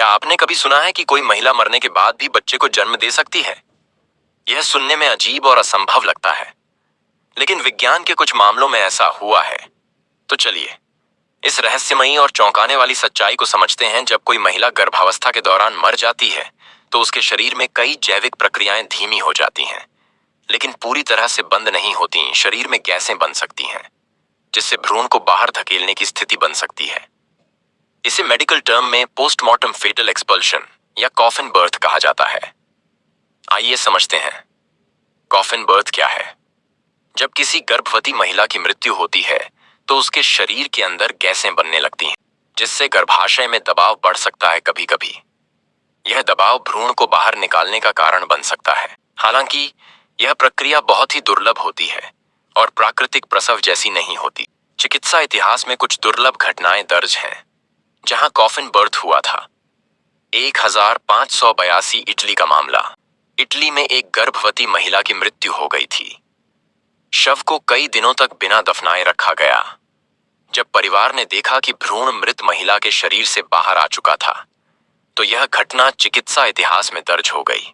क्या आपने कभी सुना है कि कोई महिला मरने के बाद भी बच्चे को जन्म दे सकती है? यह सुनने में अजीब और असंभव लगता है, लेकिन विज्ञान के कुछ मामलों में ऐसा हुआ है। तो चलिए इस रहस्यमयी और चौंकाने वाली सच्चाई को समझते हैं। जब कोई महिला गर्भावस्था के दौरान मर जाती है तो उसके शरीर में कई जैविक प्रक्रियाएं धीमी हो जाती हैं, लेकिन पूरी तरह से बंद नहीं होती। शरीर में गैसें बन सकती हैं, जिससे भ्रूण को बाहर धकेलने की स्थिति बन सकती है। इसे मेडिकल टर्म में पोस्टमार्टम फेटल एक्सपल्शन या कॉफिन बर्थ कहा जाता है। आइए समझते हैं कॉफिन बर्थ क्या है। जब किसी गर्भवती महिला की मृत्यु होती है तो उसके शरीर के अंदर गैसें बनने लगती हैं, जिससे गर्भाशय में दबाव बढ़ सकता है। कभी कभी यह दबाव भ्रूण को बाहर निकालने का कारण बन सकता है। हालांकि यह प्रक्रिया बहुत ही दुर्लभ होती है और प्राकृतिक प्रसव जैसी नहीं होती। चिकित्सा इतिहास में कुछ दुर्लभ घटनाएं दर्ज हैं जहां कॉफिन बर्थ हुआ था। 1582 इटली का मामला। इटली में एक गर्भवती महिला की मृत्यु हो गई थी। शव को कई दिनों तक बिना दफनाए रखा गया। जब परिवार ने देखा कि भ्रूण मृत महिला के शरीर से बाहर आ चुका था, तो यह घटना चिकित्सा इतिहास में दर्ज हो गई।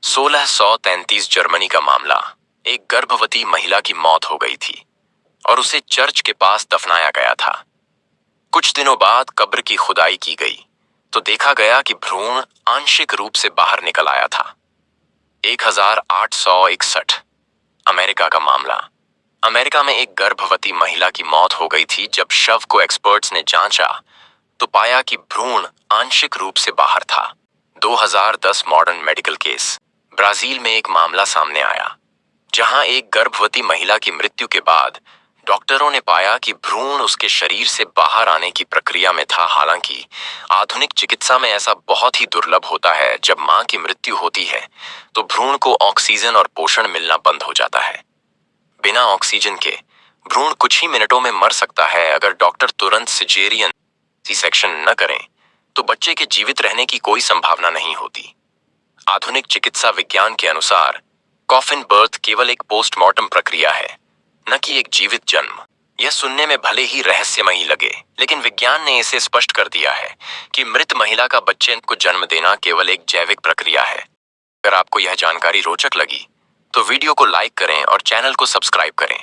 1633 जर्मनी का मामला। एक गर्भवती महिला की मौत हो गई थी और उसे चर्च के पास दफनाया गया था। कुछ दिनों बाद कब्र की खुदाई की गई तो देखा गया कि भ्रूण आंशिक रूप से बाहर निकल आया था। 1861 अमेरिका का मामला। अमेरिका में एक गर्भवती महिला की मौत हो गई थी। जब शव को एक्सपर्ट्स ने जांचा तो पाया कि भ्रूण आंशिक रूप से बाहर था। 2010 मॉडर्न मेडिकल केस। ब्राजील में एक मामला सामने आया जहां एक गर्भवती महिला की मृत्यु के बाद डॉक्टरों ने पाया कि भ्रूण उसके शरीर से बाहर आने की प्रक्रिया में था। हालांकि आधुनिक चिकित्सा में ऐसा बहुत ही दुर्लभ होता है। जब मां की मृत्यु होती है तो भ्रूण को ऑक्सीजन और पोषण मिलना बंद हो जाता है। बिना ऑक्सीजन के भ्रूण कुछ ही मिनटों में मर सकता है। अगर डॉक्टर तुरंत सिजेरियन सी सेक्शन न करें तो बच्चे के जीवित रहने की कोई संभावना नहीं होती। आधुनिक चिकित्सा विज्ञान के अनुसार कॉफिन बर्थ केवल एक पोस्टमार्टम प्रक्रिया है, न कि एक जीवित जन्म। यह सुनने में भले ही रहस्यमयी लगे, लेकिन विज्ञान ने इसे स्पष्ट कर दिया है कि मृत महिला का बच्चे को जन्म देना केवल एक जैविक प्रक्रिया है। अगर आपको यह जानकारी रोचक लगी तो वीडियो को लाइक करें और चैनल को सब्सक्राइब करें।